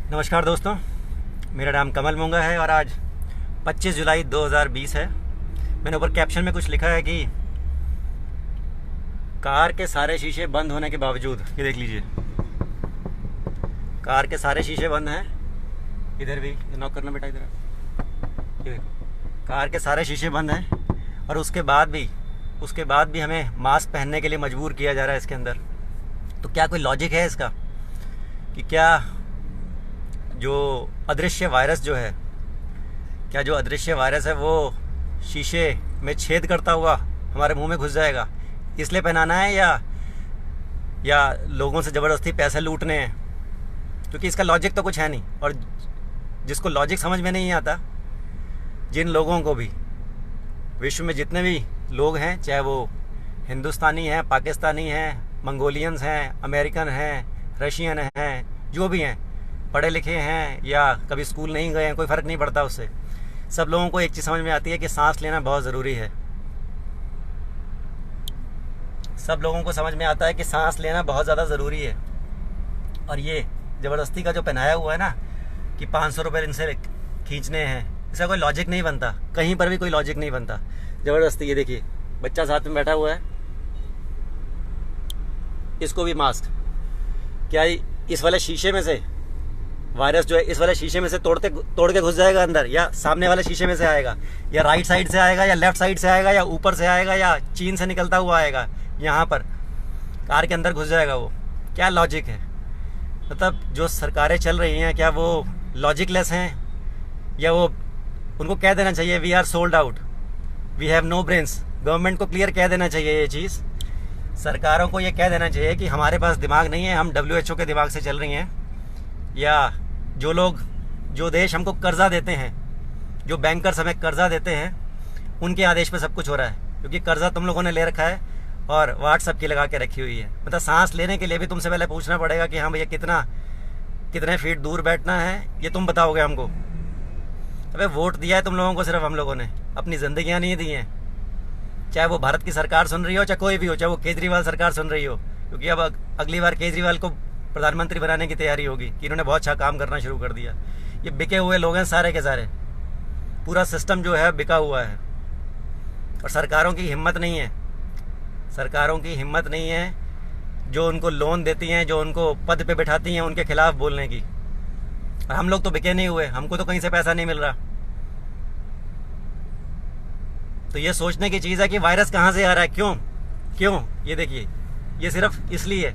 नमस्कार दोस्तों, मेरा नाम कमल मूंगा है और आज 25 जुलाई 2020 है। मैंने ऊपर कैप्शन में कुछ लिखा है कि कार के सारे शीशे बंद होने के बावजूद, ये देख लीजिए, कार के सारे शीशे बंद हैं। इधर भी नॉक करना बेटा, इधर ये देखो, कार के सारे शीशे बंद हैं और उसके बाद भी हमें मास्क पहनने के लिए मजबूर किया जा रहा है इसके अंदर। तो क्या कोई लॉजिक है इसका कि क्या जो अदृश्य वायरस है वो शीशे में छेद करता हुआ हमारे मुंह में घुस जाएगा, इसलिए पहनाना है या लोगों से ज़बरदस्ती पैसे लूटने हैं? क्योंकि इसका लॉजिक तो कुछ है नहीं। और जिसको लॉजिक समझ में नहीं आता, जिन लोगों को भी, विश्व में जितने भी लोग हैं, चाहे वो हिंदुस्तानी हैं, पाकिस्तानी हैं, मंगोलियंस हैं, अमेरिकन हैं, रशियन हैं, जो भी हैं, पढ़े लिखे हैं या कभी स्कूल नहीं गए हैं, कोई फ़र्क नहीं पड़ता उससे। सब लोगों को एक चीज़ समझ में आती है कि सांस लेना बहुत ज़रूरी है। सब लोगों को समझ में आता है कि सांस लेना बहुत ज़्यादा ज़रूरी है। और ये ज़बरदस्ती का जो पहनाया हुआ है ना कि 500 रुपये इनसे खींचने हैं, इसका कोई लॉजिक नहीं बनता, कहीं पर भी कोई लॉजिक नहीं बनता। ज़बरदस्ती, ये देखिए बच्चा साथ में बैठा हुआ है, इसको भी मास्क। क्या इस वाले शीशे में से वायरस जो है इस वाले शीशे में से तोड़ के घुस जाएगा अंदर, या सामने वाले शीशे में से आएगा, या राइट साइड से आएगा, या लेफ्ट साइड से आएगा, या ऊपर से आएगा, या चीन से निकलता हुआ आएगा, यहाँ पर कार के अंदर घुस जाएगा वो? क्या लॉजिक है? मतलब जो सरकारें चल रही हैं, क्या वो लॉजिकलेस हैं? या वो, उनको कह देना चाहिए we are sold out, we have no brains. Government को क्लियर कह देना चाहिए ये चीज़। सरकारों को ये कह देना चाहिए कि हमारे पास दिमाग नहीं है, हम WHO के दिमाग से चल रही हैं। या जो देश हमको कर्जा देते हैं, जो बैंकर्स हमें कर्जा देते हैं, उनके आदेश पे सब कुछ हो रहा है। क्योंकि कर्जा तुम लोगों ने ले रखा है और व्हाट्सएप की लगा के रखी हुई है। मतलब सांस लेने के लिए भी तुमसे पहले पूछना पड़ेगा कि हाँ भैया कितने फीट दूर बैठना है, ये तुम बताओगे हमको। अबे वोट दिया है तुम लोगों को, सिर्फ हम लोगों ने अपनी ज़िंदगियाँ नहीं दी हैं। चाहे वो भारत की सरकार सुन रही हो, चाहे कोई भी हो, चाहे वो केजरीवाल सरकार सुन रही हो, क्योंकि अब अगली बार केजरीवाल को प्रधानमंत्री बनाने की तैयारी होगी कि इन्होंने बहुत अच्छा काम करना शुरू कर दिया। ये बिके हुए लोग हैं सारे के सारे, पूरा सिस्टम जो है बिका हुआ है। और सरकारों की हिम्मत नहीं है जो उनको लोन देती हैं, जो उनको पद पे बिठाती हैं, उनके खिलाफ बोलने की। और हम लोग तो बिके नहीं हुए, हमको तो कहीं से पैसा नहीं मिल रहा। तो ये सोचने की चीज़ है कि वायरस कहाँ से आ रहा है, क्यों। ये देखिए, ये सिर्फ इसलिए,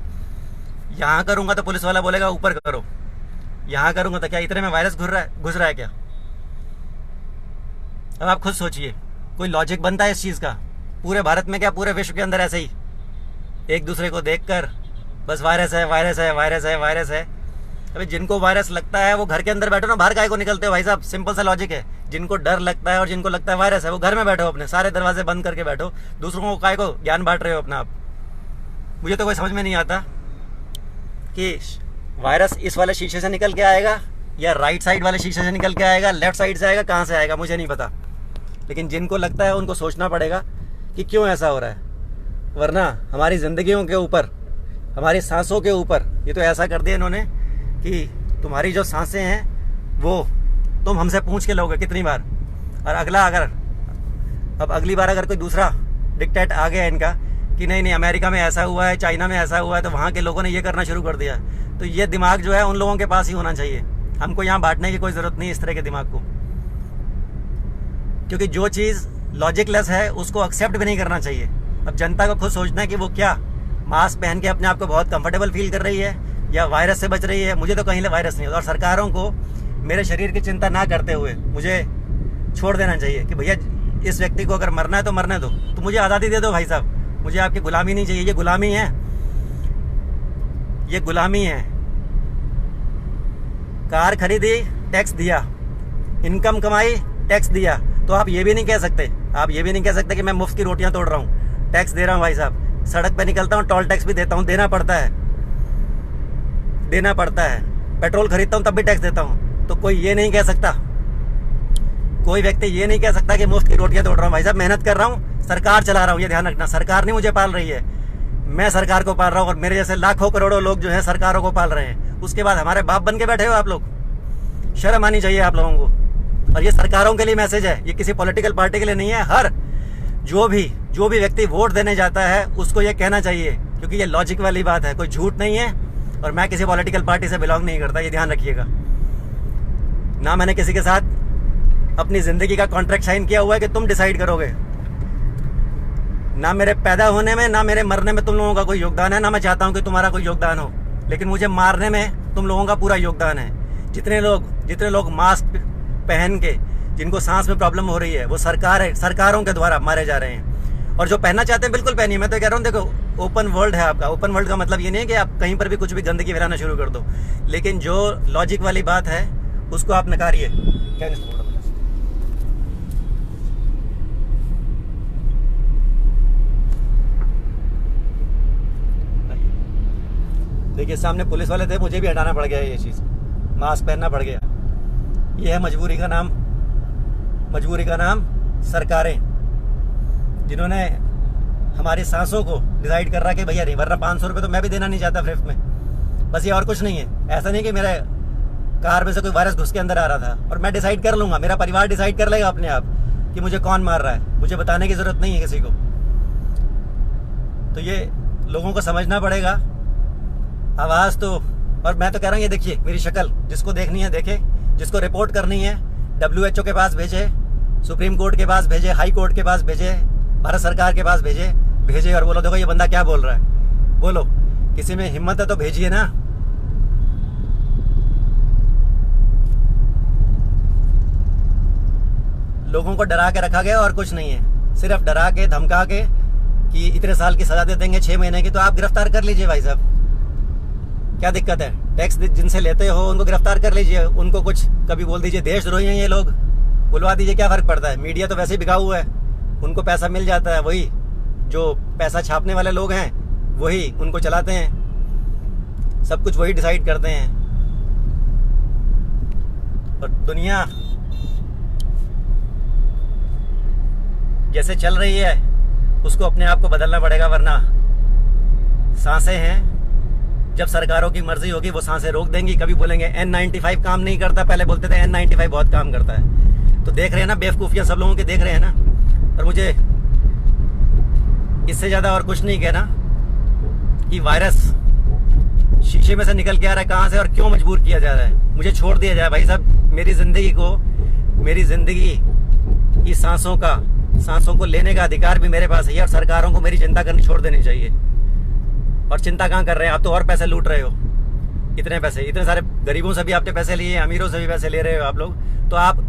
यहाँ करूँगा तो पुलिस वाला बोलेगा ऊपर करो, यहाँ करूँगा तो क्या इतने में वायरस घुस रहा है क्या? अब आप खुद सोचिए, कोई लॉजिक बनता है इस चीज़ का? पूरे भारत में क्या, पूरे विश्व के अंदर ऐसे ही एक दूसरे को देखकर बस वायरस है। अभी जिनको वायरस लगता है वो घर के अंदर बैठो ना, बाहर काहे को निकलते हो भाई साहब? सिंपल सा लॉजिक है। जिनको डर लगता है और जिनको लगता है वायरस है, वो घर में बैठो, अपने सारे दरवाजे बंद करके बैठो। दूसरों को काहे को ज्ञान बांट रहे हो अपना आप? मुझे तो कोई समझ में नहीं आता कि वायरस इस वाले शीशे से निकल के आएगा या राइट साइड वाले शीशे से निकल के आएगा, लेफ्ट साइड से आएगा, कहाँ से आएगा मुझे नहीं पता। लेकिन जिनको लगता है उनको सोचना पड़ेगा कि क्यों ऐसा हो रहा है। वरना हमारी ज़िंदगियों के ऊपर, हमारी सांसों के ऊपर ये तो ऐसा कर दिया इन्होंने कि तुम्हारी जो सांसें हैं वो तुम हमसे पूछ के लोगे कितनी बार। और अगली बार अगर कोई दूसरा डिक्टेट आ गया इनका कि नहीं अमेरिका में ऐसा हुआ है, चाइना में ऐसा हुआ है, तो वहाँ के लोगों ने ये करना शुरू कर दिया, तो ये दिमाग जो है उन लोगों के पास ही होना चाहिए। हमको यहाँ बांटने की कोई ज़रूरत नहीं इस तरह के दिमाग को। क्योंकि जो चीज़ लॉजिकलेस है उसको एक्सेप्ट भी नहीं करना चाहिए। अब जनता को खुद सोचना है कि वो क्या मास्क पहन के अपने आप को बहुत कंफर्टेबल फील कर रही है या वायरस से बच रही है। मुझे तो कहीं वायरस नहीं होता। और सरकारों को मेरे शरीर की चिंता ना करते हुए मुझे छोड़ देना चाहिए कि भैया इस व्यक्ति को अगर मरना है तो मरने दो, तो मुझे आज़ादी दे दो भाई साहब। मुझे आपकी गुलामी नहीं चाहिए। ये गुलामी है। कार खरीदी, टैक्स दिया, इनकम कमाई, टैक्स दिया। तो आप ये भी नहीं कह सकते कि मैं मुफ्त की रोटियां तोड़ रहा हूँ, टैक्स दे रहा हूँ भाई साहब। सड़क पे निकलता हूँ, टोल टैक्स भी देता हूँ, देना पड़ता है। पेट्रोल खरीदता हूँ तब भी टैक्स देता हूँ। तो कोई ये नहीं कह सकता, कोई व्यक्ति ये नहीं कह सकता कि मुफ्त की रोटियां तोड़ रहा हूँ। भाई साहब मेहनत कर रहा हूँ, सरकार चला रहा हूँ, ये ध्यान रखना। सरकार नहीं मुझे पाल रही है, मैं सरकार को पाल रहा हूँ। और मेरे जैसे लाखों करोड़ों लोग जो हैं सरकारों को पाल रहे हैं। उसके बाद हमारे बाप बन के बैठे हो आप लोग। शर्म आनी चाहिए आप लोगों को। और ये सरकारों के लिए मैसेज है, ये किसी पॉलिटिकल पार्टी के लिए नहीं है। हर जो भी व्यक्ति वोट देने जाता है उसको ये कहना चाहिए, क्योंकि ये लॉजिक वाली बात है, कोई झूठ नहीं है। और मैं किसी पॉलिटिकल पार्टी से बिलोंग नहीं करता, ये ध्यान रखिएगा। ना मैंने किसी के साथ अपनी जिंदगी का कॉन्ट्रैक्ट साइन किया हुआ है कि तुम डिसाइड करोगे। ना मेरे पैदा होने में ना मेरे मरने में तुम लोगों का कोई योगदान है, ना मैं चाहता हूं कि तुम्हारा कोई योगदान हो, लेकिन मुझे मारने में तुम लोगों का पूरा योगदान है। जितने लोग मास्क पहन के जिनको सांस में प्रॉब्लम हो रही है, वो सरकारों के द्वारा मारे जा रहे हैं। और जो पहनना चाहते हैं बिल्कुल पहनिए। मैं तो कह रहा हूँ, देखो ओपन वर्ल्ड है आपका। ओपन वर्ल्ड का मतलब ये नहीं है कि आप कहीं पर भी कुछ भी गंदगी फैलाना शुरू कर दो, लेकिन जो लॉजिक वाली बात है उसको आप नकारिए। देखिए सामने पुलिस वाले थे, मुझे भी हटाना पड़ गया ये चीज़, मास्क पहनना पड़ गया। ये है मजबूरी का नाम सरकारें, जिन्होंने हमारी सांसों को डिसाइड कर रहा कि भैया नहीं, वरना 500 रुपये तो मैं भी देना नहीं चाहता फ्रिफ्ट में। बस ये और कुछ नहीं है। ऐसा नहीं कि मेरे कार में से कोई वायरस घुस के अंदर आ रहा था और मैं डिसाइड कर लूँगा, मेरा परिवार डिसाइड कर लेगा अपने आप कि मुझे कौन मार रहा है। मुझे बताने की ज़रूरत नहीं है किसी को। तो ये लोगों को समझना पड़ेगा। आवाज़ तो, और मैं तो कह रहा हूँ, ये देखिए मेरी शक्ल, जिसको देखनी है देखे, जिसको रिपोर्ट करनी है WHO के पास भेजे, सुप्रीम कोर्ट के पास भेजे, हाई कोर्ट के पास भेजे, भारत सरकार के पास भेजे और बोलो देखो ये बंदा क्या बोल रहा है। बोलो, किसी में हिम्मत है तो भेजिए ना। लोगों को डरा के रखा गया और कुछ नहीं है, सिर्फ डरा के धमका के कि इतने साल की सजा दे देंगे, 6 महीने की। तो आप गिरफ्तार कर लीजिए भाई साहब, क्या दिक्कत है? टैक्स जिनसे लेते हो उनको गिरफ्तार कर लीजिए, उनको कुछ कभी बोल दीजिए देशद्रोही हैं ये लोग, बुलवा दीजिए, क्या फर्क पड़ता है? मीडिया तो वैसे ही बिका हुआ है, उनको पैसा मिल जाता है। वही जो पैसा छापने वाले लोग हैं वही उनको चलाते हैं, सब कुछ वही डिसाइड करते हैं। और दुनिया जैसे चल रही है उसको अपने आप को बदलना पड़ेगा, वरना सांसें हैं, जब सरकारों की मर्जी होगी वो सांसें रोक देंगी। कभी बोलेंगे N95 काम नहीं करता, पहले बोलते थे N95 बहुत काम करता है। तो देख रहे हैं ना, बेवकूफियां सब लोगों के देख रहे हैं ना। और मुझे इससे ज्यादा और कुछ नहीं कहना कि वायरस शीशे में से निकल के आ रहा है कहां से और क्यों मजबूर किया जा रहा है। मुझे छोड़ दिया जाए भाई साहब, मेरी जिंदगी की सांसों को लेने का अधिकार भी मेरे पास है। और सरकारों को मेरी चिंता करनी छोड़ देनी चाहिए। और चिंता कहाँ कर रहे हैं आप? तो और पैसे लूट रहे हो, इतने पैसे, इतने सारे गरीबों से भी आपने पैसे लिए, अमीरों से भी पैसे ले रहे हो आप लोग। तो आप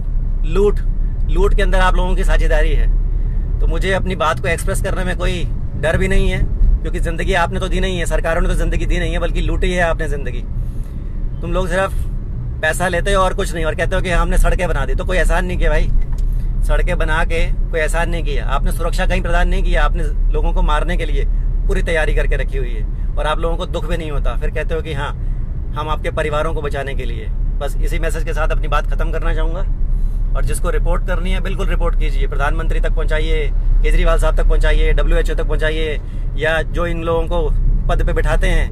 लूट के अंदर आप लोगों की साझेदारी है। तो मुझे अपनी बात को एक्सप्रेस करने में कोई डर भी नहीं है, क्योंकि ज़िंदगी आपने तो दी नहीं है, सरकारों ने तो ज़िंदगी दी नहीं है, बल्कि लूटी है आपने ज़िंदगी। तुम लोग सिर्फ पैसा लेते हो और कुछ नहीं, और कहते हो कि हमने सड़कें बना दी। तो कोई एहसान नहीं किया भाई, सड़कें बना के कोई एहसान नहीं किया। आपने सुरक्षा कहीं प्रदान नहीं किया, आपने लोगों को मारने के लिए पूरी तैयारी करके रखी हुई है। और आप लोगों को दुख भी नहीं होता, फिर कहते हो कि हाँ हम आपके परिवारों को बचाने के लिए। बस इसी मैसेज के साथ अपनी बात खत्म करना चाहूँगा। और जिसको रिपोर्ट करनी है बिल्कुल रिपोर्ट कीजिए, प्रधानमंत्री तक पहुँचाइए, केजरीवाल साहब तक पहुँचाइए, WHO तक पहुँचाइए, या जो इन लोगों को पद पे बिठाते हैं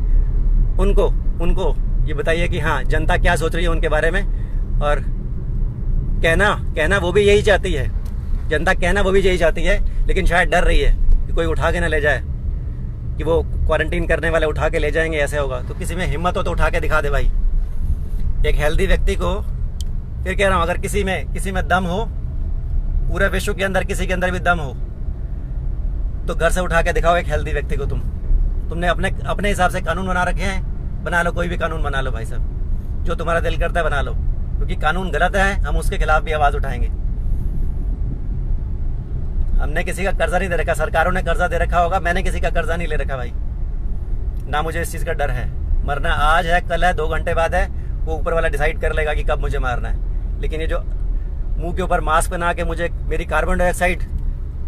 उनको ये बताइए कि हाँ जनता क्या सोच रही है उनके बारे में। और कहना वो भी यही चाहती है, जनता कहना वो भी यही चाहती है, लेकिन शायद डर रही है कि कोई उठा के ना ले जाए, कि वो क्वारंटीन करने वाले उठा के ले जाएंगे, ऐसे होगा। तो किसी में हिम्मत हो तो उठा के दिखा दे भाई। एक हेल्दी व्यक्ति को, फिर कह रहा हूँ, अगर किसी में दम हो, पूरे विश्व के अंदर किसी के अंदर भी दम हो, तो घर से उठा के दिखाओ एक हेल्दी व्यक्ति को। तुमने अपने हिसाब से कानून बना रखे हैं, बना लो, कोई भी कानून बना लो भाई साहब, जो तुम्हारा दिल करता है बना लो, क्योंकि कानून गलत है, हम उसके खिलाफ भी आवाज उठाएंगे। हमने किसी का कर्जा नहीं दे रखा, सरकारों ने कर्जा दे रखा होगा, मैंने किसी का कर्जा नहीं ले रखा भाई। ना मुझे इस चीज का डर है। मरना आज है, कल है, 2 घंटे बाद है, वो ऊपर वाला डिसाइड कर लेगा कि कब मुझे मारना है। लेकिन ये जो मुंह के ऊपर मास्क पहना के मुझे मेरी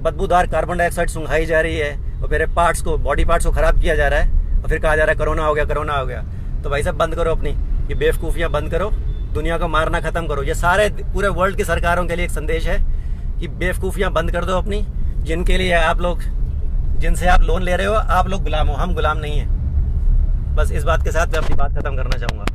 बदबूदार कार्बन डाइऑक्साइड सुंघाई जा रही है, और मेरे बॉडी पार्ट्स को खराब किया जा रहा है, और फिर कहा जा रहा है कोरोना हो गया। तो भाई साहब बंद करो, अपनी ये बेवकूफियां बंद करो, दुनिया को मारना खत्म करो। ये सारे पूरे वर्ल्ड की सरकारों के लिए एक संदेश है कि बेवकूफियां बंद कर दो अपनी, जिनसे आप लोन ले रहे हो, आप लोग गुलाम हो, हम गुलाम नहीं है। बस इस बात के साथ मैं अपनी बात खत्म करना चाहूंगा।